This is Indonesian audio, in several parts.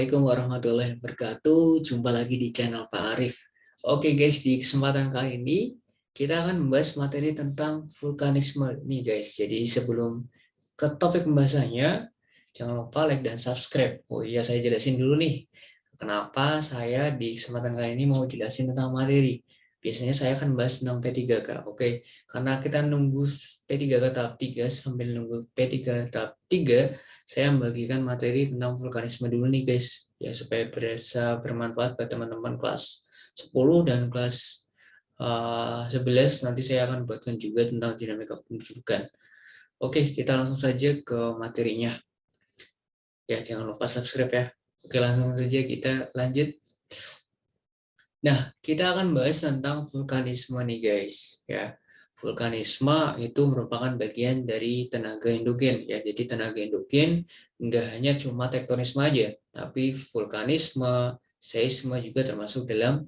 Assalamualaikum warahmatullahi wabarakatuh. Jumpa lagi di channel Pak Arif. Oke guys, di kesempatan kali ini kita akan membahas materi tentang vulkanisme nih guys. Jadi sebelum ke topik pembahasannya, jangan lupa like dan subscribe. Oh iya, saya jelasin dulu nih. Kenapa saya di kesempatan kali ini mau jelasin tentang materi. Biasanya saya akan bahas tentang P3K. Oke, karena kita nunggu P3K tahap 3 sambil nunggu P3 tahap 3, saya membagikan materi tentang vulkanisme dulu nih guys, ya supaya bisa bermanfaat buat teman-teman kelas 10 dan kelas 11. Nanti saya akan buatkan juga tentang dinamika pendidikan. Oke, kita langsung saja ke materinya. Ya, jangan lupa subscribe ya. Oke, langsung saja kita lanjut. Nah, kita akan bahas tentang vulkanisme nih guys, ya. Vulkanisme itu merupakan bagian dari tenaga endogen ya. Jadi tenaga endogen enggak hanya cuma tektonisme aja, tapi vulkanisme, seisme juga termasuk dalam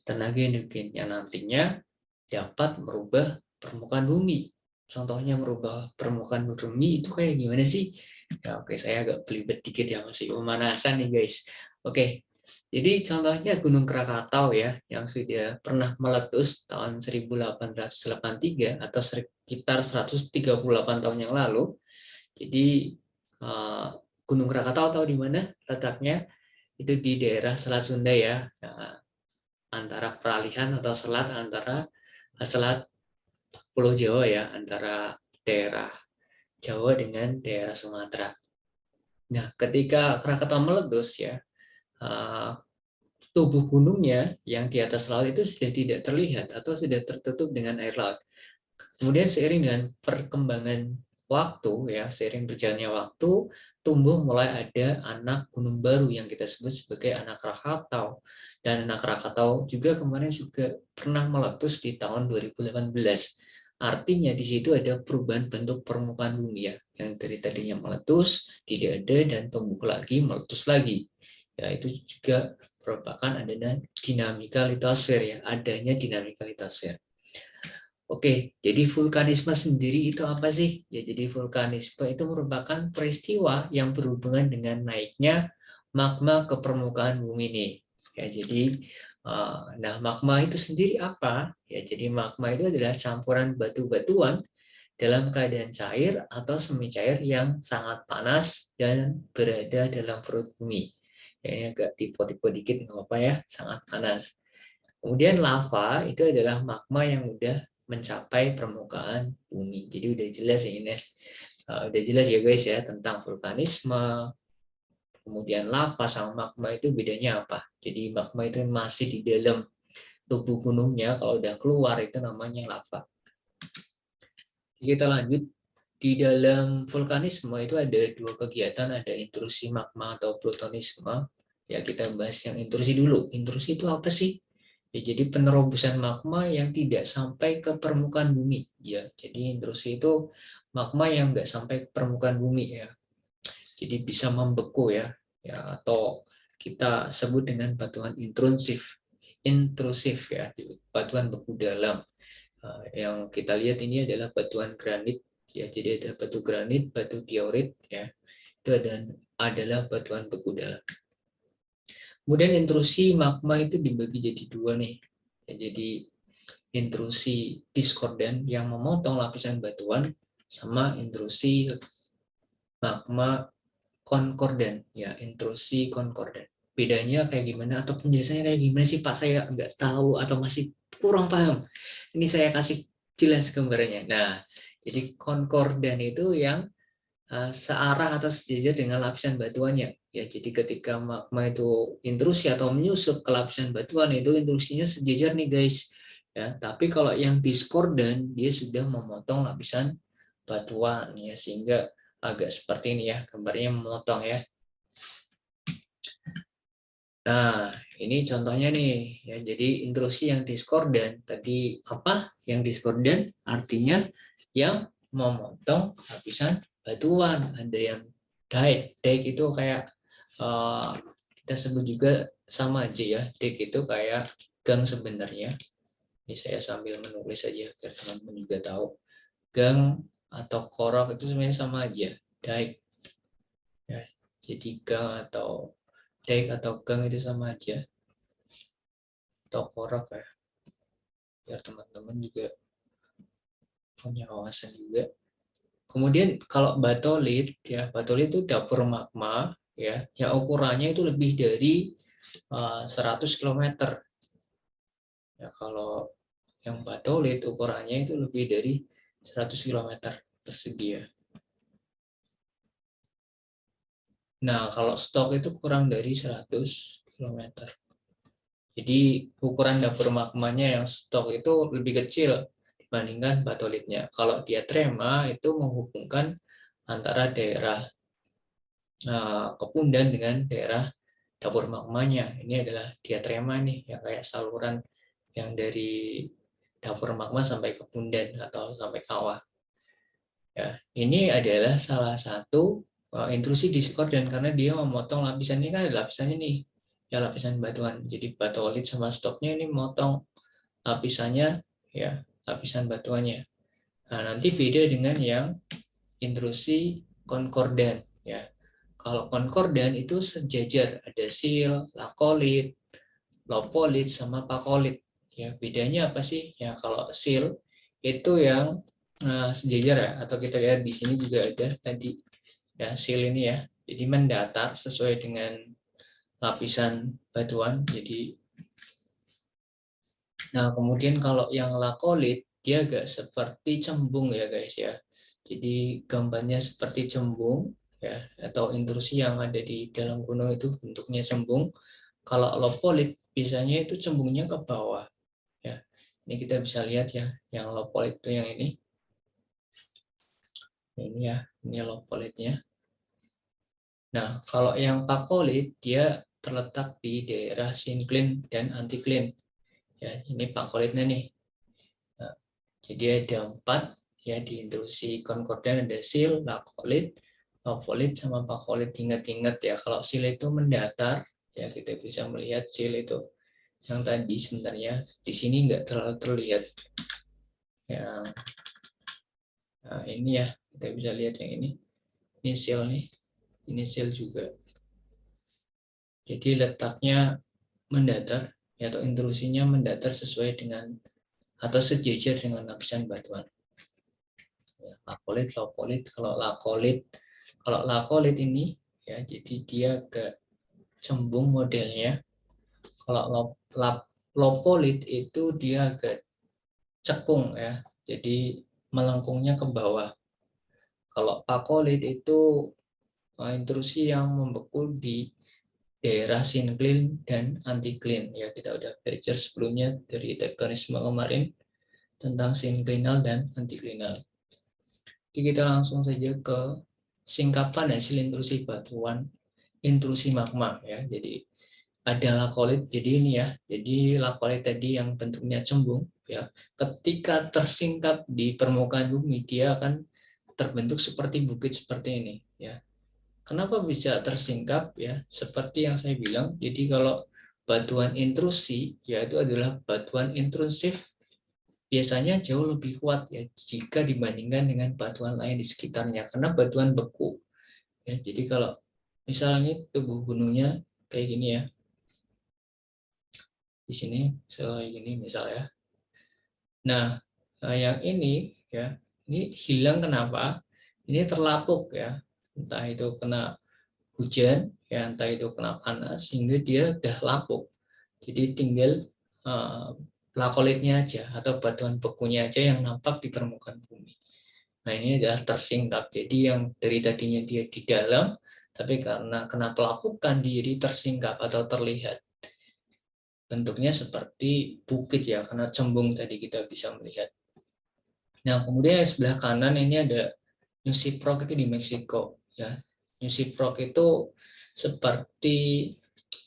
tenaga endogen yang nantinya dapat merubah permukaan bumi. Contohnya merubah permukaan bumi itu kayak gimana sih? Ya, oke, saya agak belibet dikit ya, masih pemanasan nih guys. Oke, jadi contohnya Gunung Krakatau ya, yang sudah pernah meletus tahun 1883 atau sekitar 138 tahun yang lalu. Jadi Gunung Krakatau tahu di mana letaknya? Itu di daerah Selat Sunda ya, antara peralihan atau selat antara selat Pulau Jawa ya, antara daerah Jawa dengan daerah Sumatera. Nah, ketika Krakatau meletus ya, tubuh gunungnya yang di atas laut itu sudah tidak terlihat atau sudah tertutup dengan air laut. Kemudian seiring dengan perkembangan waktu ya, seiring berjalannya waktu, tumbuh mulai ada anak gunung baru yang kita sebut sebagai anak Krakatau. Dan anak Krakatau juga kemarin juga pernah meletus di tahun 2018. Artinya di situ ada perubahan bentuk permukaan bumi ya, yang dari tadinya meletus tidak ada dan tumbuh lagi, meletus lagi. Ya, itu juga merupakan adanya dinamika litosfer ya, adanya dinamika litosfer. Oke, jadi vulkanisme sendiri itu apa sih? Ya, jadi vulkanisme itu merupakan peristiwa yang berhubungan dengan naiknya magma ke permukaan bumi ini. Ya, jadi nah magma itu sendiri apa? Ya, jadi magma itu adalah campuran batu-batuan dalam keadaan cair atau semi cair yang sangat panas dan berada dalam perut bumi. Ya, ini agak tipe-tipe dikit nggak apa-apa ya, sangat panas. Kemudian lava itu adalah magma yang udah mencapai permukaan bumi. Jadi udah jelas ya Ines, udah jelas ya guys ya tentang vulkanisme. Kemudian lava sama magma itu bedanya apa? Jadi magma itu masih di dalam tubuh gunungnya, kalau udah keluar itu namanya lava. Kita lanjut. Di dalam vulkanisme itu ada dua kegiatan, ada intrusi magma atau plutonisme. Ya, kita bahas yang intrusi dulu. Intrusi itu apa sih? Ya, jadi penerobosan magma yang tidak sampai ke permukaan bumi. Ya, jadi intrusi itu magma yang nggak sampai ke permukaan bumi ya. Jadi bisa membeku ya, atau kita sebut dengan batuan intrusif ya, batuan beku dalam. Yang kita lihat ini adalah batuan granit ya. Jadi ada batu granit, batu diorit ya. Itu adalah batuan beku dalam. Kemudian intrusi magma itu dibagi jadi dua nih. Ya, jadi intrusi diskordan yang memotong lapisan batuan sama intrusi magma konkordan ya, intrusi konkordan. Bedanya kayak gimana atau penjelasannya kayak gimana sih Pak? Saya nggak tahu atau masih kurang paham. Ini saya kasih jelas gambarnya. Nah, jadi konkordan itu yang searah atau sejajar dengan lapisan batuannya. Ya, jadi ketika magma itu intrusi atau menyusup ke lapisan batuan itu intrusinya sejajar nih guys. Ya, tapi kalau yang diskordan dia sudah memotong lapisan batuan ya, sehingga agak seperti ini ya, gambarnya memotong ya. Nah, ini contohnya nih ya. Jadi intrusi yang diskordan tadi apa? Yang diskordan artinya yang memotong lapisan batuan. Ada yang dike itu kayak kita sebut juga sama aja ya. Dike itu kayak gang sebenarnya. Ini saya sambil menulis aja biar teman-teman juga tahu. Gang atau korok itu sebenarnya sama aja. Dike. Ya, jadi gang atau dike atau gang itu sama aja, atau korok ya, biar teman-teman juga punya wawasan juga. Kemudian kalau batolit ya, batolit itu dapur magma ya, yang ukurannya itu lebih dari 100 km. Ya, kalau yang batolit ukurannya itu lebih dari 100 km persegi ya. Nah, kalau stok itu kurang dari 100 km. Jadi ukuran dapur magmanya yang stok itu lebih kecil dibandingkan batolitnya. Kalau diatrema itu menghubungkan antara daerah Kepundan dengan daerah dapur magmanya. Ini adalah diatrema nih, yang kayak saluran yang dari dapur magma sampai Kepundan atau sampai kawah. Ya, ini adalah salah satu intrusi diskord, dan karena dia memotong lapisan ini, kan ada lapisannya nih, ya lapisan batuan. Jadi batolit sama stoknya ini memotong lapisannya, ya lapisan batuannya. Nah, nanti beda dengan yang intrusi konkordan ya. Kalau konkordan itu sejajar, ada sil, lakolit, lopolit sama pakolit. Ya, bedanya apa sih? Ya, kalau sil itu yang sejajar ya, atau kita lihat di sini juga ada tadi ya, sil ini ya. Jadi mendatar sesuai dengan lapisan batuan. Jadi nah, kemudian kalau yang lakolit dia agak seperti cembung ya guys ya. Jadi gambarnya seperti cembung ya, atau intrusi yang ada di dalam gunung itu bentuknya cembung. Kalau lopolit biasanya itu cembungnya ke bawah ya. Ini kita bisa lihat ya, yang lopolit itu yang ini. Ini ya, ini lopolitnya. Nah, kalau yang pakolit dia terletak di daerah sinkline dan antikline. Ya, ini pakolitnya nih. Nah, jadi ada 4 ya di intrusi konkordan, ada sil, lakolit, lopolit sama pakolit. Ingat-ingat ya, kalau sil itu mendatar ya, kita bisa melihat sil itu yang tadi sebenarnya di sini nggak terlalu terlihat. Yang nah, ini ya, kita bisa lihat yang ini sil nih, ini sil juga. Jadi letaknya mendatar ya, atau intrusinya mendatar sesuai dengan atau sejajar dengan lapisan batuan. Ya, lakolit, lopolit. Kalau lakolit ini ya, jadi dia agak cembung modelnya. Kalau lopolit itu dia agak cekung ya, jadi melengkungnya ke bawah. Kalau pakolit itu intrusi yang membekul di daerah sinkline dan antikline ya, kita udah belajar sebelumnya dari tektonisme kemarin tentang sinklinal dan antiklinal. Jadi kita langsung saja ke singkapan hasil intrusi batuan, intrusi magma ya. Jadi ada lakolit, jadi ini ya, jadi lakolit tadi yang bentuknya cembung ya, ketika tersingkap di permukaan bumi dia akan terbentuk seperti bukit seperti ini ya. Kenapa bisa tersingkap ya? Seperti yang saya bilang, jadi kalau batuan intrusi yaitu adalah batuan intrusif, biasanya jauh lebih kuat ya jika dibandingkan dengan batuan lain di sekitarnya, karena batuan beku ya. Jadi kalau misalnya tubuh gunungnya kayak gini ya, di sini kayak gini misalnya. Nah, yang ini ya, ini hilang kenapa? Ini terlapuk ya, entah itu kena hujan ya, entah itu kena panas sehingga dia udah lapuk. Jadi tinggal lakolitnya aja atau batuan bekunya aja yang nampak di permukaan bumi. Nah, ini adalah tersingkap. Jadi yang dari tadinya dia di dalam, tapi karena kena pelapukan dia jadi tersingkap atau terlihat. Bentuknya seperti bukit ya, karena cembung tadi kita bisa melihat. Nah, kemudian yang sebelah kanan ini ada Nusiprok, itu di Meksiko ya. Nusiprok itu seperti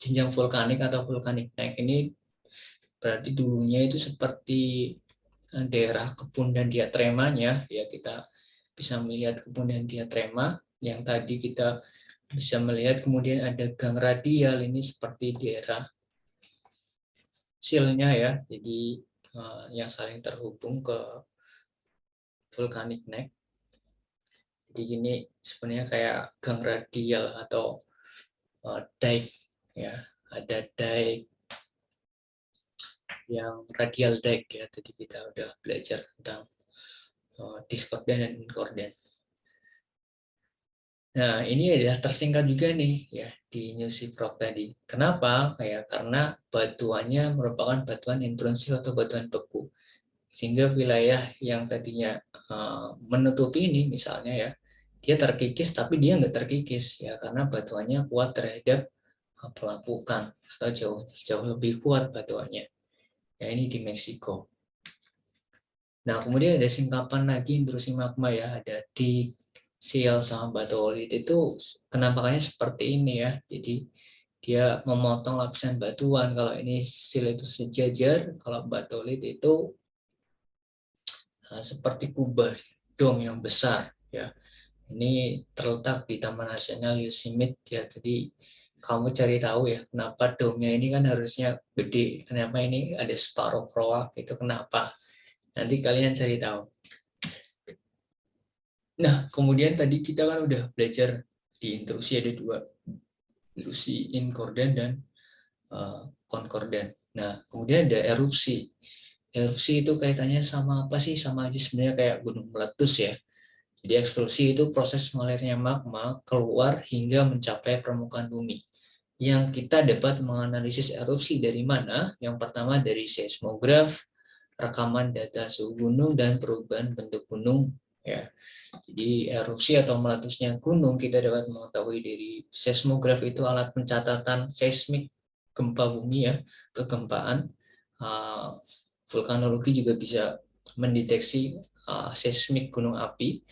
jenjang vulkanik atau vulkanik neck. Ini berarti dulunya itu seperti daerah Kepundan diatremanya ya, kita bisa melihat Kepundan diatrema yang tadi kita bisa melihat. Kemudian ada gang radial, ini seperti daerah silnya ya, jadi yang saling terhubung ke vulkanik neck. Jadi ini sebenarnya kayak gang radial atau dike ya, ada dike yang radial dike ya. Tadi kita udah belajar tentang discordan dan inkorden. Nah, ini adalah tersingkat juga nih ya di Newsy Proc tadi. Kenapa? Karena batuannya merupakan batuan intrusif atau batuan beku. Sehingga wilayah yang tadinya menutupi ini misalnya ya, dia terkikis tapi dia nggak terkikis ya karena batuannya kuat terhadap pelapukan atau jauh lebih kuat batuannya. Ya, ini di Meksiko. Nah, kemudian ada singkapan lagi intrusi magma ya, ada di seal sama batolit itu penampakannya seperti ini ya. Jadi dia memotong lapisan batuan. Kalau ini seal itu sejajar, kalau batolit itu seperti kubah dom yang besar ya. Ini terletak di Taman Nasional Yosemite ya. Jadi kamu cari tahu ya kenapa domnya ini kan harusnya gede. Kenapa ini ada separuh kroak itu kenapa? Nanti kalian cari tahu. Nah, kemudian tadi kita kan udah belajar di intrusi ada dua, intrusi inkorden dan konkorden. Nah, kemudian ada erupsi. Erupsi itu kaitannya sama apa sih? Sama aja sebenarnya kayak gunung meletus ya. Jadi eksplosi itu proses mengalirnya magma keluar hingga mencapai permukaan bumi. Yang kita dapat menganalisis erupsi dari mana? Yang pertama dari seismograf, rekaman data suhu gunung dan perubahan bentuk gunung ya. Jadi erupsi atau meletusnya gunung kita dapat mengetahui dari seismograf itu alat pencatatan seismik gempa bumi ya, kegempaan. Vulkanologi juga bisa mendeteksi seismik gunung api.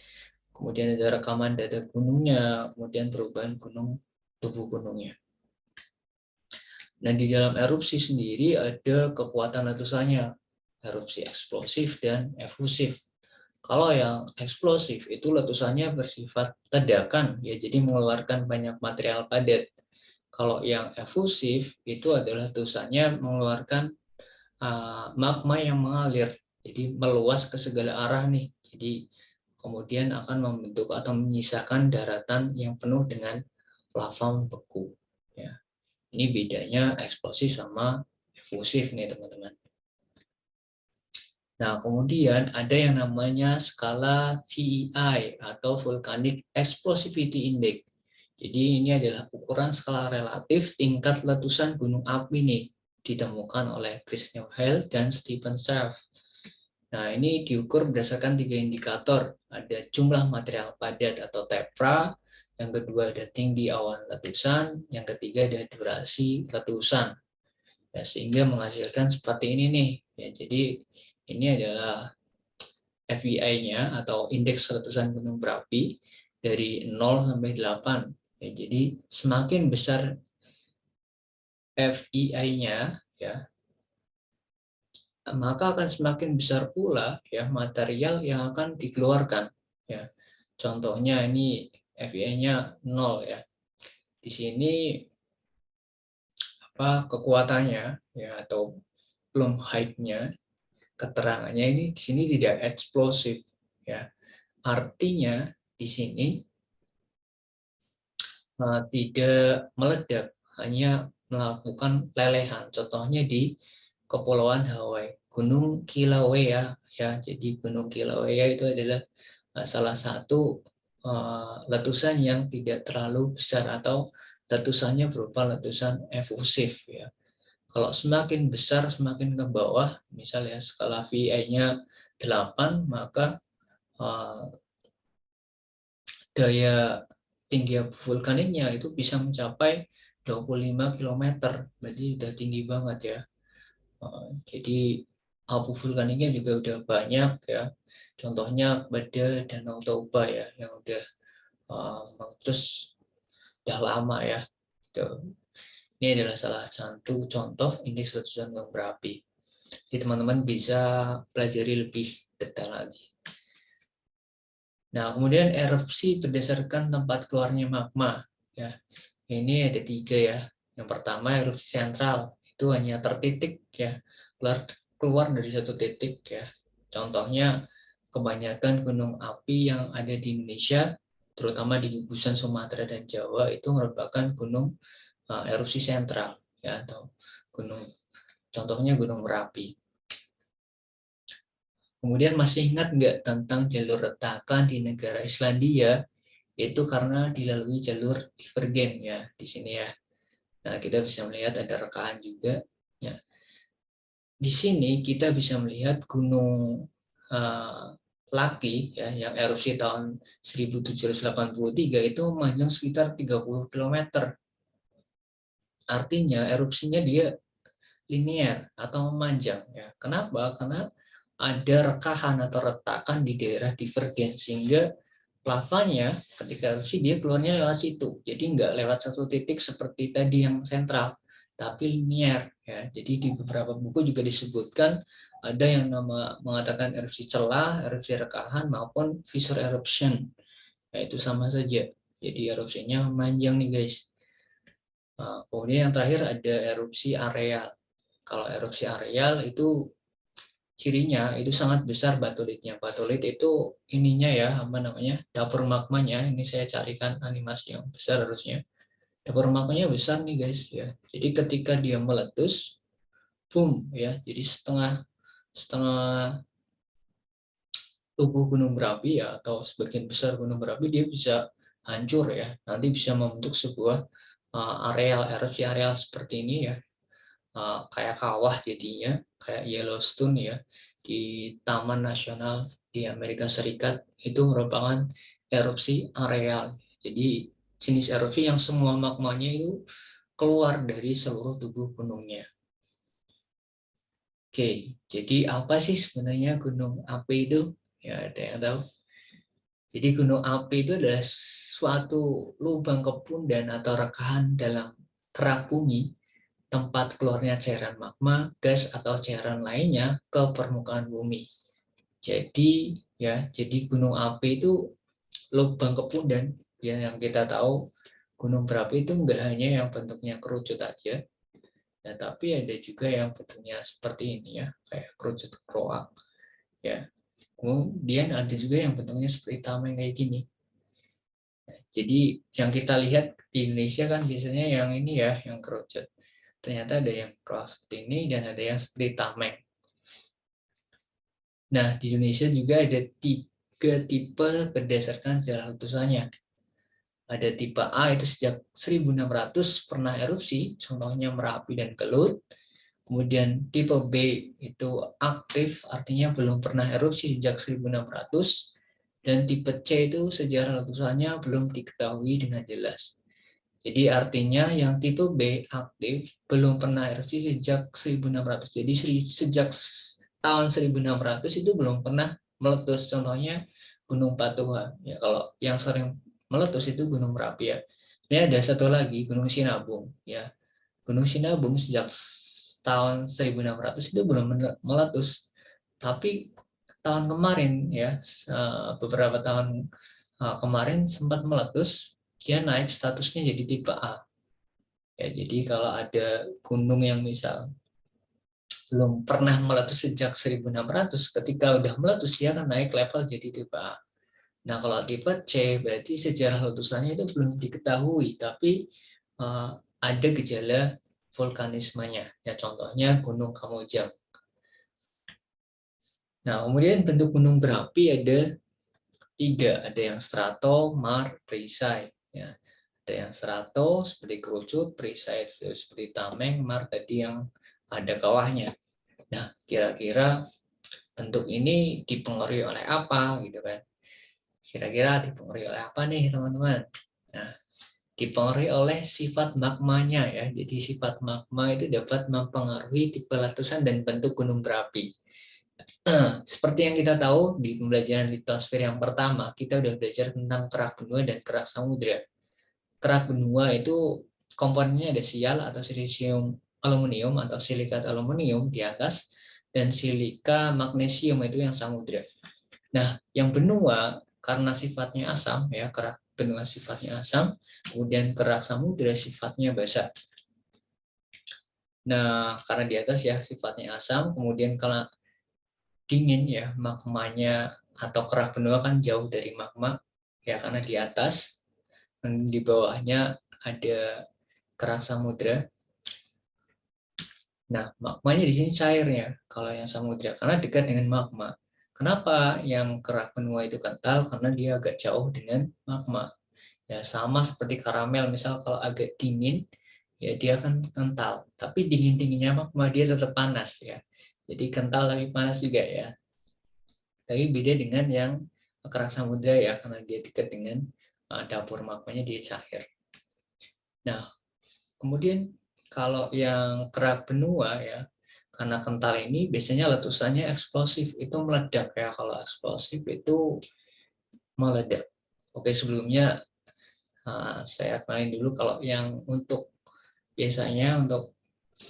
Kemudian ada rekaman data gunungnya, kemudian perubahan gunung, tubuh gunungnya. Dan di dalam erupsi sendiri ada kekuatan letusannya, erupsi eksplosif dan efusif. Kalau yang eksplosif itu letusannya bersifat ledakan, ya jadi mengeluarkan banyak material padat. Kalau yang efusif itu adalah letusannya mengeluarkan magma yang mengalir, jadi meluas ke segala arah nih. Jadi kemudian akan membentuk atau menyisakan daratan yang penuh dengan lava membeku. Ya. Ini bedanya eksplosif sama efusif nih teman-teman. Nah, kemudian ada yang namanya skala VEI atau Volcanic Explosivity Index. Jadi ini adalah ukuran skala relatif tingkat letusan gunung api nih ditemukan oleh Chris Neuhail dan Stephen Cerf. Nah, ini diukur berdasarkan 3 indikator. Ada jumlah material padat atau TEPRA, yang kedua ada tinggi awan letusan, yang ketiga ada durasi letusan. Ya, sehingga menghasilkan seperti ini nih. Ya, jadi ini adalah FEI-nya atau indeks letusan gunung berapi dari 0 sampai 8. Ya, jadi semakin besar FEI-nya ya, maka akan semakin besar pula ya material yang akan dikeluarkan ya. Contohnya ini FEI-nya 0 ya. Di sini apa kekuatannya ya atau belum height-nya, keterangannya ini di sini tidak eksplosif ya. Artinya di sini tidak meledak, hanya melakukan lelehan. Contohnya di Kepulauan Hawaii, Gunung Kilauea ya. Jadi Gunung Kilauea itu adalah salah satu letusan yang tidak terlalu besar atau letusannya berupa letusan efusif ya. Kalau semakin besar semakin ke bawah, misalnya skala VI-nya 8, maka daya tinggi abu vulkaniknya itu bisa mencapai 25 km. Berarti udah tinggi banget ya. Jadi abu vulkaniknya juga udah banyak ya. Contohnya pada Danau Toba ya yang udah meletus udah lama ya. Ini adalah salah satu contoh indeks letusan gunung berapi. Jadi teman-teman bisa pelajari lebih detail lagi. Nah, kemudian erupsi berdasarkan tempat keluarnya magma. Ya, ini ada 3 ya. Yang pertama erupsi sentral, itu hanya tertitik ya, keluar dari satu titik ya. Contohnya kebanyakan gunung api yang ada di Indonesia, terutama di gugusan Sumatera dan Jawa itu merupakan gunung erupsi sentral, ya, atau gunung, contohnya Gunung Merapi. Kemudian masih ingat nggak tentang jalur retakan di negara Islandia? Itu karena dilalui jalur divergen, ya, di sini, ya. Nah, kita bisa melihat ada rekahan juga, ya. Di sini kita bisa melihat Gunung Laki, ya, yang erupsi tahun 1783 itu memanjang sekitar 30 km. Artinya erupsinya dia linier atau memanjang, ya. Kenapa? Karena ada rekahan atau retakan di daerah divergen, sehingga lavanya ketika erupsi dia keluarnya lewat situ. Jadi nggak lewat satu titik seperti tadi yang sentral, tapi linier, ya. Jadi di beberapa buku juga disebutkan ada yang mengatakan erupsi celah, erupsi rekahan maupun fissure eruption. Ya, itu sama saja. Jadi erupsinya memanjang nih, guys. Kemudian yang terakhir ada erupsi areal. Kalau erupsi areal itu cirinya itu sangat besar batolitnya. Batolit itu ininya, ya, apa namanya, dapur magmanya. Ini saya carikan animasi yang besar harusnya. Dapur magmanya besar nih, guys, ya. Jadi ketika dia meletus, boom, ya. Jadi setengah setengah tubuh gunung berapi, ya, atau sebagian besar gunung berapi dia bisa hancur, ya. Nanti bisa membentuk sebuah areal, erupsi areal seperti ini, ya. Kayak kawah jadinya, kayak Yellowstone, ya, di Taman Nasional di Amerika Serikat. Itu merupakan erupsi areal. Jadi jenis erupsi yang semua magmanya itu keluar dari seluruh tubuh gunungnya. Oke, jadi apa sih sebenarnya gunung api itu? Ya, ada yang tahu? Jadi gunung api itu adalah suatu lubang kepundaan atau rekahan dalam kerak bumi, tempat keluarnya cairan magma, gas atau cairan lainnya ke permukaan bumi. Jadi gunung api itu lubang kepundaan, ya, yang kita tahu gunung berapi itu enggak hanya yang bentuknya kerucut aja, ya, tapi ada juga yang bentuknya seperti ini, ya, kayak kerucut kroak, ya. Kemudian ada juga yang bentuknya seperti tameng kayak gini. Jadi yang kita lihat di Indonesia kan biasanya yang ini, ya, yang kerucut. Ternyata ada yang keruak seperti ini dan ada yang seperti tameng. Nah, di Indonesia juga ada 3 tipe berdasarkan sejarah letusannya. Ada tipe A itu sejak 1600 pernah erupsi, contohnya Merapi dan Kelut. Kemudian tipe B itu aktif, artinya belum pernah erupsi sejak 1600. Dan tipe C itu sejarah letusannya belum diketahui dengan jelas. Jadi artinya yang tipe B aktif belum pernah erupsi sejak 1600. Jadi sejak tahun 1600 itu belum pernah meletus. Contohnya Gunung Patuha. Ya, kalau yang sering meletus itu Gunung Merapi, ya. Ini ada satu lagi Gunung Sinabung, ya. Gunung Sinabung sejak tahun 1600 itu belum meletus. Tapi tahun kemarin, ya, beberapa tahun kemarin sempat meletus, dia naik statusnya jadi tipe A. Ya, jadi kalau ada gunung yang misal belum pernah meletus sejak 1600, ketika udah meletus dia akan naik level jadi tipe A. Nah, kalau tipe C berarti sejarah letusannya itu belum diketahui, tapi ada gejala vulkanismenya. Ya, contohnya Gunung Kamojang. Nah, kemudian bentuk gunung berapi ada 3, ada yang strato, mar, perisai. Ya, ada yang strato seperti kerucut, perisai seperti tameng, mar tadi yang ada kawahnya. Nah, kira-kira bentuk ini dipengaruhi oleh apa, gitu kan? Kira-kira dipengaruhi oleh apa nih, teman-teman? Nah, dipengaruhi oleh sifat magmanya, ya. Jadi sifat magma itu dapat mempengaruhi tipe letusan dan bentuk gunung berapi. Seperti yang kita tahu di pembelajaran litosfer yang pertama, kita udah belajar tentang kerak benua dan kerak samudra. Kerak benua itu komponennya ada sial atau silisium aluminium atau silikat aluminium di atas, dan silika magnesium itu yang samudra. Nah, yang benua karena sifatnya asam, ya, kerak benua sifatnya asam, kemudian kerak samudra sifatnya basa. Nah, karena di atas, ya, sifatnya asam, kemudian kalau dingin, ya, magmanya atau kerak benua kan jauh dari magma, ya, karena di atas dan di bawahnya ada kerak samudra. Nah, magmanya di sini cairnya kalau yang samudra karena dekat dengan magma. Kenapa yang kerak benua itu kental? Karena dia agak jauh dengan magma. Ya, sama seperti karamel, misal kalau agak dingin, ya dia akan kental. Tapi dingin-dinginnya magma dia tetap panas ya. Jadi kental tapi panas juga ya. Tapi beda dengan yang kerak samudra ya, karena dia dekat dengan dapur magmanya dia cair. Nah, kemudian kalau yang kerak benua ya, karena kental ini biasanya letusannya eksplosif, itu meledak ya. Kalau eksplosif itu meledak. Oke, sebelumnya saya kenalin dulu kalau yang untuk biasanya untuk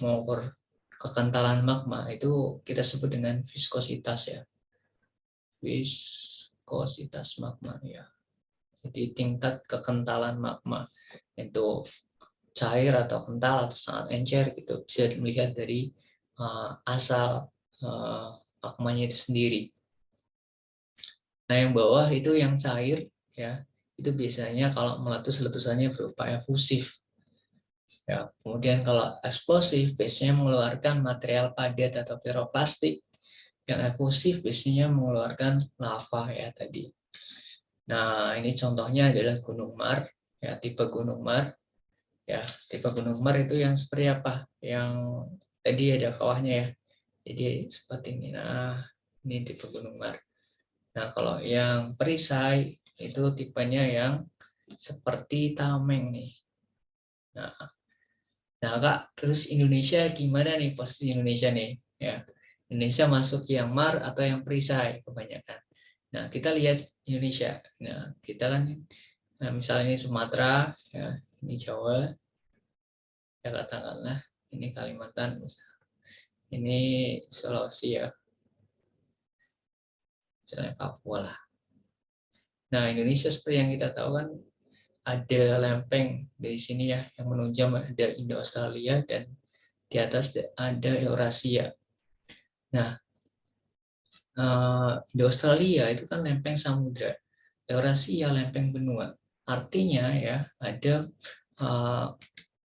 mengukur kekentalan magma itu kita sebut dengan viskositas ya. Viskositas magma ya. Jadi tingkat kekentalan magma itu cair atau kental atau sangat encer gitu bisa melihat dari asal magmanya itu sendiri. Nah yang bawah itu yang cair ya, itu biasanya kalau meletus letusannya berupa efusif. Ya, kemudian kalau eksplosif biasanya mengeluarkan material padat atau piroklastik. Yang efusif biasanya mengeluarkan lava ya tadi. Nah ini contohnya adalah Gunung Mar ya, tipe Gunung Mar. Ya, tipe gunung Mar itu yang seperti apa? Yang tadi ada kawahnya ya. Jadi seperti ini. Nah, ini tipe gunung Mar. Nah, kalau yang perisai itu tipenya yang seperti tameng nih. Nah, Kak, terus Indonesia gimana nih posisi Indonesia nih? Ya, Indonesia masuk yang Mar atau yang perisai kebanyakan. Nah, kita lihat Indonesia. Nah, kita kan misalnya ini Sumatera, ya, ini Jawa, ya katakanlah ini Kalimantan, ini Sulawesi ya, misalnya Papua lah. Nah Indonesia seperti yang kita tahu kan ada lempeng dari sini ya yang menunjam ada Indo-Australia dan di atas ada Eurasia. Nah Indo-Australia itu kan lempeng samudra, Eurasia lempeng benua. Artinya ya ada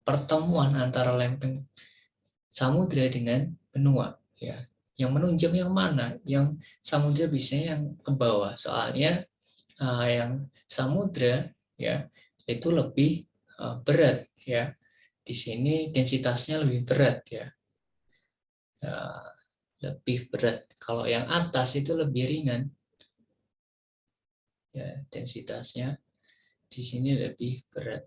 pertemuan antara lempeng samudra dengan benua ya. Yang menunjang yang mana? Yang samudra biasanya yang ke bawah, soalnya yang samudra ya itu lebih berat ya. Di sini densitasnya lebih berat ya. Lebih berat. Kalau yang atas itu lebih ringan ya, densitasnya di sini lebih berat.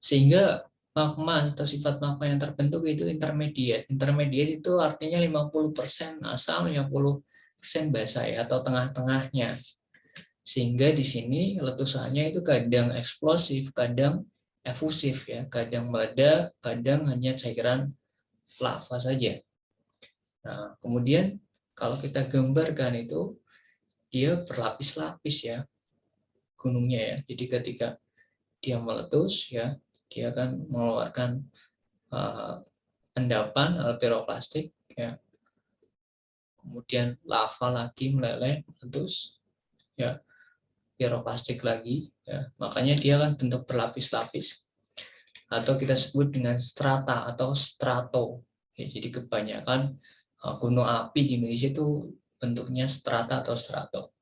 Sehingga magma atau sifat magma yang terbentuk itu intermediate. Intermediate itu artinya 50% asam, 50% basa ya, atau tengah-tengahnya. Sehingga di sini letusannya itu kadang eksplosif, kadang efusif ya, kadang meledak, kadang hanya cairan lava saja. Nah, kemudian kalau kita gambarkan itu dia berlapis-lapis ya gunungnya ya. Jadi ketika dia meletus ya, dia akan mengeluarkan endapan piroklastik ya, kemudian lava lagi meleleh meletus ya, piroklastik lagi ya, makanya dia kan bentuk berlapis-lapis atau kita sebut dengan strata atau strato ya. Jadi kebanyakan gunung api di Indonesia itu bentuknya strata atau strato.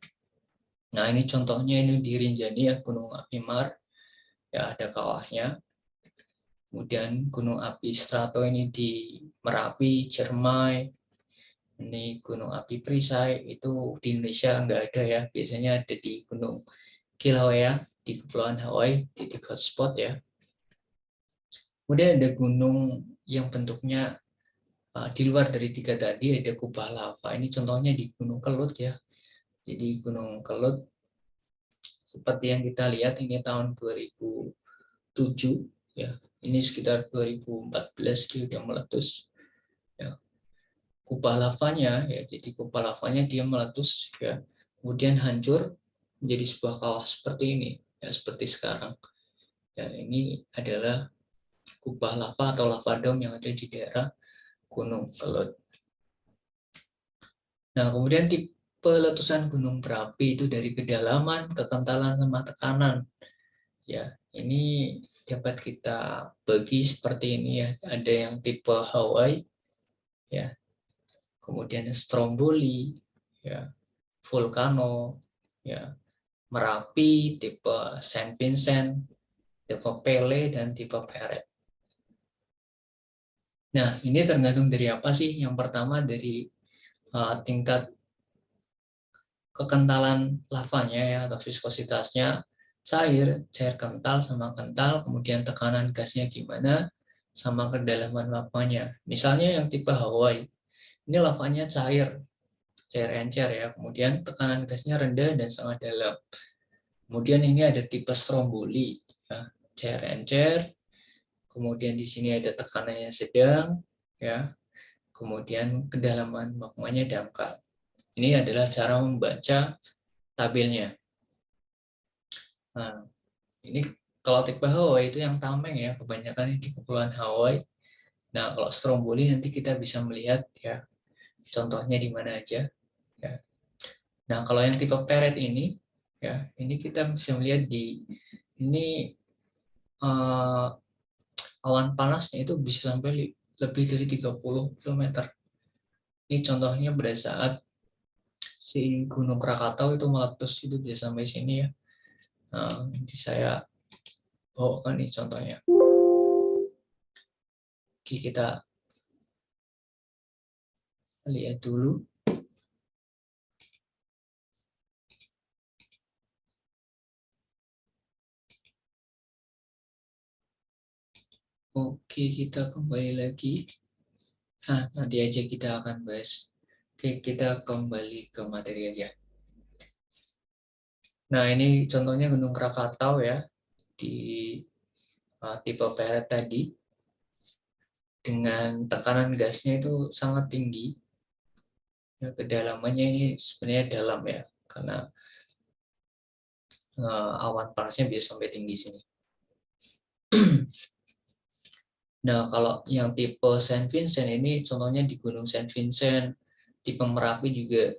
Nah ini contohnya ini di Rinjani ya, gunung api Mar ya, ada kawahnya. Kemudian gunung api strato ini di Merapi, Ciremai. Ini gunung api perisai itu di Indonesia nggak ada ya, biasanya ada di gunung Kilauea di Kepulauan Hawaii, titik hotspot ya. Kemudian ada gunung yang bentuknya di luar dari tiga tadi, ada kubah lava. Ini contohnya di Gunung Kelut ya. Jadi Gunung Kelut seperti yang kita lihat ini tahun 2007 ya. Ini sekitar 2014 dia sudah meletus ya. Kubah lavanya ya, jadi kubah lavanya dia meletus ya. Kemudian hancur menjadi sebuah kawah seperti ini ya, seperti sekarang. Ya, ini adalah kubah lava atau lava dome yang ada di daerah Gunung Kelut. Nah, kemudian tipe letusan gunung berapi itu dari kedalaman, kekentalan, sama tekanan. Ya, Ini dapat kita bagi seperti ini ya. Ada yang tipe Hawaii ya, kemudian Stromboli ya, Vulcano ya, Merapi, tipe Saint Vincent, tipe Pele, dan tipe Peret. Nah, ini tergantung dari apa sih? Yang pertama dari tingkat kekentalan lavanya ya, atau viskositasnya, cair, cair kental sama kental, kemudian tekanan gasnya gimana, sama kedalaman lavanya. Misalnya yang tipe Hawaii, ini lavanya cair, cair encer ya, kemudian tekanan gasnya rendah dan sangat dalam. Kemudian ini ada tipe Stromboli, ya, cair encer, kemudian di sini ada tekanannya sedang, ya, kemudian kedalaman magmanya dangkal. Ini adalah cara membaca tabelnya. Nah, ini kalau tipe Hawaii itu yang tameng ya, kebanyakan di kepulauan Hawaii. Nah, kalau Stromboli nanti kita bisa melihat ya, contohnya di mana aja. Ya. Nah, kalau yang tipe Peret ini, ya, ini kita bisa melihat di ini awan panasnya itu bisa sampai lebih dari 30 km. Ini contohnya pada saat si Gunung Krakatau itu meletus, itu bisa sampai sini ya. Nah, nanti saya bawakan nih contohnya. Oke, kita lihat dulu. Oke, kita kembali lagi. Nah, nanti aja kita akan bahas. Oke, kita kembali ke materi aja. Nah, ini contohnya Gunung Krakatau ya, di tipe Peret tadi. Dengan tekanan gasnya itu sangat tinggi. Ya, kedalamannya ini sebenarnya dalam ya, karena awan panasnya bisa sampai tinggi sini. Nah, kalau yang tipe Saint Vincent ini contohnya di Gunung Saint Vincent, tipe Merapi juga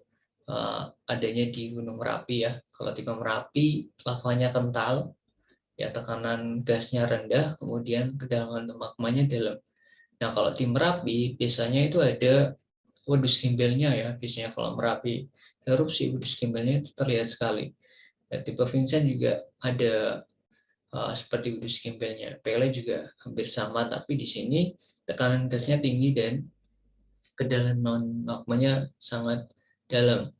adanya di Gunung Merapi ya. Kalau tipe Merapi, lavanya kental, ya tekanan gasnya rendah, kemudian kedalaman magmanya dalam. Nah, kalau di Merapi biasanya itu ada wedus gembelnya ya, biasanya kalau Merapi erupsi wedus gembelnya itu terlihat sekali. Ya, tipe Vincent juga ada seperti wedus gembelnya. Pele juga hampir sama, tapi di sini tekanan gasnya tinggi dan kedalaman magmanya sangat dalam.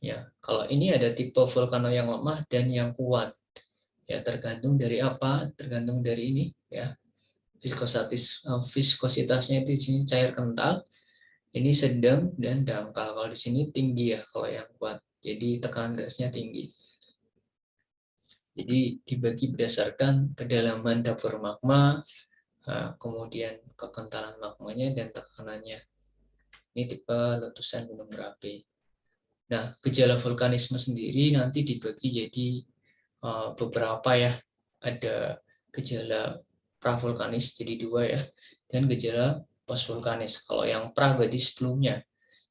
Ya, kalau ini ada tipe vulkano yang lemah dan yang kuat. Ya, tergantung dari apa? Tergantung dari ini ya. Viskositasnya itu di sini cair kental, ini sedang dan dangkal. Kalau di sini tinggi ya kalau yang kuat. Jadi tekanan gasnya tinggi. Jadi dibagi berdasarkan kedalaman dapur magma, kemudian kekentalan magmanya dan tekanannya. Ini tipe letusan gunung berapi. Nah, gejala vulkanisme sendiri nanti dibagi jadi beberapa ya. Ada gejala pravulkanis jadi dua ya, dan gejala posvulkanis. Kalau yang pra berarti sebelumnya.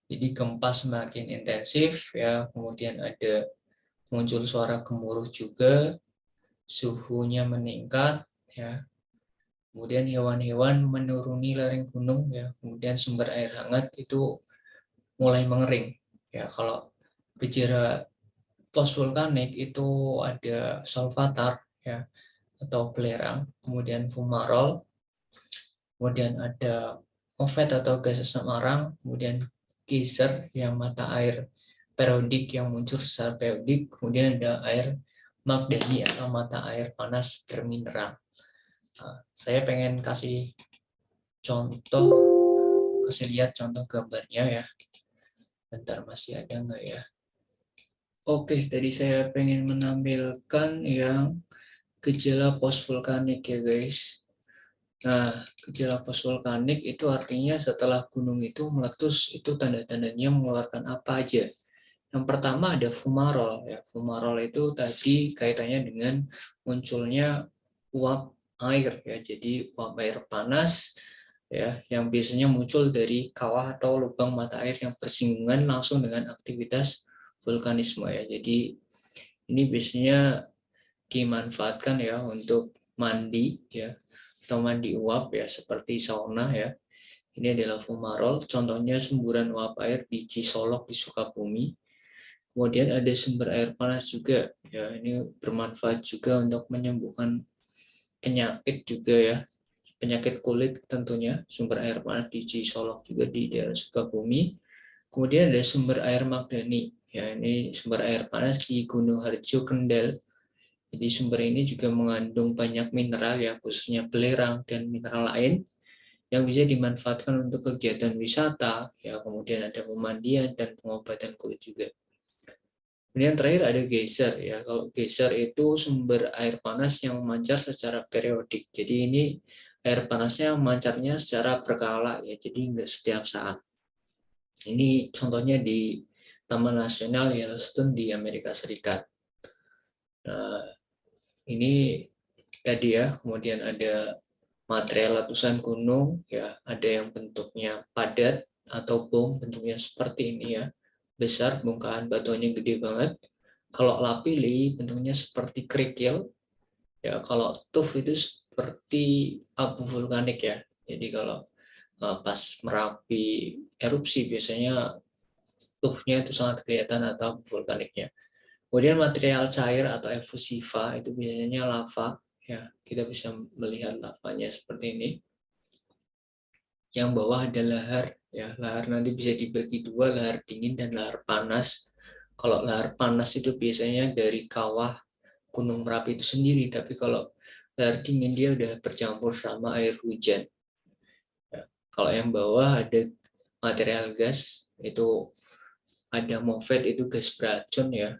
Jadi gempa semakin intensif ya, kemudian ada muncul suara gemuruh juga, suhunya meningkat ya. Kemudian hewan-hewan menuruni lereng gunung ya, kemudian sumber air hangat itu mulai mengering. Ya, kalau gejala posvulkanik itu ada solvatar ya, atau belerang, kemudian fumarol, kemudian ada ovet atau gas asam arang, kemudian geyser yang mata air periodik yang muncul secara periodik, kemudian ada air magdani atau mata air panas bermineral. Nah, saya pengen kasih contoh, kasih lihat contoh gambarnya ya. Bentar, masih ada nggak ya? Oke, tadi saya pengen menampilkan yang gejala posvulkanik ya guys. Nah, gejala posvulkanik itu artinya setelah gunung itu meletus, itu tanda-tandanya mengeluarkan apa aja. Yang pertama ada fumarol. Ya, fumarol itu tadi kaitannya dengan munculnya uap air ya. Jadi uap air panas ya yang biasanya muncul dari kawah atau lubang mata air yang bersinggungan langsung dengan aktivitas vulkanisme ya. Jadi ini biasanya dimanfaatkan ya untuk mandi ya, atau mandi uap ya, seperti sauna ya. Ini adalah fumarol, contohnya semburan uap air di Cisolok di Sukabumi. Kemudian ada sumber air panas juga ya, ini bermanfaat juga untuk menyembuhkan penyakit juga ya, penyakit kulit tentunya. Sumber air panas di Cisolok juga di daerah Sukabumi. Kemudian ada sumber air Magdani ya, ini sumber air panas di Gunung Harjo Kendal. Jadi sumber ini juga mengandung banyak mineral ya, khususnya belerang dan mineral lain yang bisa dimanfaatkan untuk kegiatan wisata ya. Kemudian ada pemandian dan pengobatan kulit juga. Kemudian terakhir ada geyser ya. Kalau geyser itu sumber air panas yang memancar secara periodik. Jadi ini air panasnya memancarnya secara berkala ya. Jadi nggak setiap saat. Ini contohnya di Taman Nasional Yellowstone di Amerika Serikat. Nah, ini tadi ya. Kemudian ada material letusan gunung ya. Ada yang bentuknya padat atau bom, bentuknya seperti ini ya. Besar, bongkahan batuannya gede banget. Kalau lapilli bentuknya seperti kerikil, ya. Kalau tuff itu seperti abu vulkanik ya. Jadi kalau pas Merapi erupsi biasanya tuffnya itu sangat kelihatan atau abu vulkaniknya. Kemudian material cair atau efusiva itu biasanya lava ya. Kita bisa melihat lavanya seperti ini. Yang bawah ada lahar ya. Lahar nanti bisa dibagi dua, lahar dingin dan lahar panas. Kalau lahar panas itu biasanya dari kawah Gunung Merapi itu sendiri, tapi kalau lahar dingin dia udah bercampur sama air hujan. Ya. Kalau yang bawah ada material gas, itu ada MOVET, itu gas beracun ya.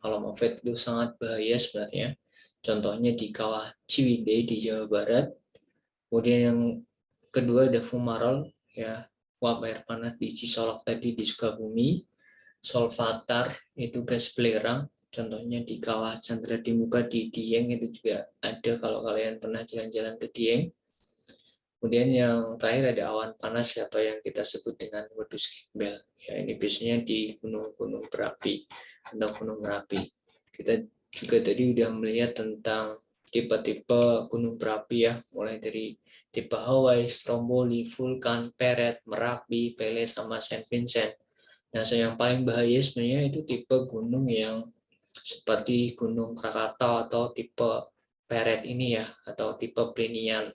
Kalau MOVET itu sangat bahaya sebenarnya. Contohnya di kawah Ciwidey di Jawa Barat. Kemudian yang kedua ada fumarol ya, uap air panas di Cisolok tadi di Sukabumi. Solvatar itu gas belerang, contohnya di kawah Chandra di Muka di Dieng itu juga ada kalau kalian pernah jalan-jalan ke Dieng. Kemudian yang terakhir ada awan panas atau yang kita sebut dengan wedus gembel. Ya, ini biasanya di gunung-gunung berapi atau gunung Merapi. Kita juga tadi udah melihat tentang tipe-tipe gunung berapi ya, mulai dari tipe Hawaii, Stromboli, Vulkan, Peret, Merapi, Pele, sama Saint Vincent. Nah, yang paling bahaya sebenarnya itu tipe gunung yang seperti Gunung Krakatau atau tipe Peret ini ya, atau tipe Plinian.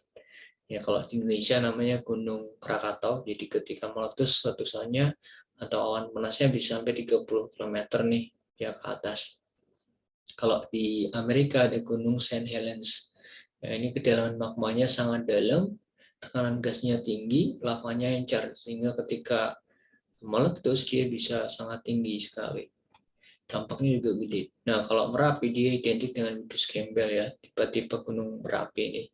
Ya, kalau di Indonesia namanya Gunung Krakatau, jadi ketika meletus letusannya atau awan panasnya bisa sampai 30 km nih ya ke atas. Kalau di Amerika ada Gunung St. Helens. Ya, ini kedalaman magmanya sangat dalam, tekanan gasnya tinggi, lavanya encer, sehingga ketika meletus dia bisa sangat tinggi sekali. Dampaknya juga gede. Nah, kalau Merapi dia identik dengan wedus gembel ya, tipe-tipe gunung Merapi ini.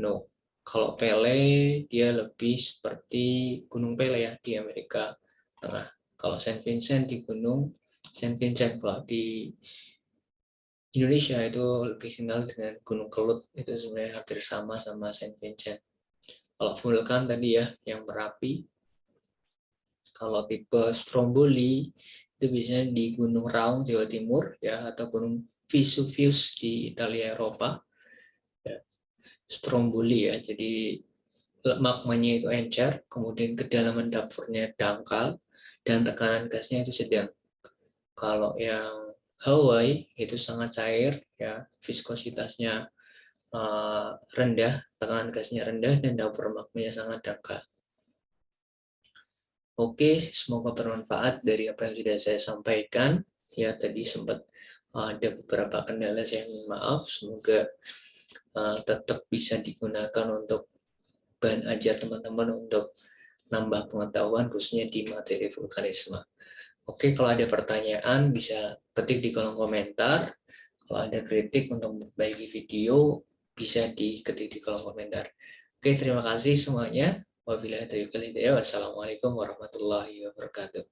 No. Kalau Pele dia lebih seperti Gunung Pele ya di Amerika Tengah. Kalau Saint Vincent di Gunung Saint Vincent. Kalau di Indonesia itu lebih kenal dengan Gunung Kelut, itu sebenarnya hampir sama Saint Vincent. Kalau vulkan tadi ya yang Merapi. Kalau tipe Stromboli itu biasanya di Gunung Raung Jawa Timur ya, atau Gunung Vesuvius di Italia Eropa. Ya. Stromboli ya, jadi magmanya itu encer, kemudian kedalaman dapurnya dangkal dan tekanan gasnya itu sedang. Kalau yang Hawaii itu sangat cair ya, viskositasnya rendah, tekanan gasnya rendah dan dapur magmanya sangat dangkal. Oke, semoga bermanfaat dari apa yang sudah saya sampaikan. Ya, tadi sempat ada beberapa kendala, saya minta maaf. Semoga tetap bisa digunakan untuk bahan ajar teman-teman untuk nambah pengetahuan khususnya di materi vulkanisme. Oke, kalau ada pertanyaan bisa ketik di kolom komentar. Kalau ada kritik untuk memperbaiki video bisa diketik di kolom komentar. Oke, terima kasih semuanya. Wabillahi taufiq wal hidayah. Wassalamualaikum warahmatullahi wabarakatuh.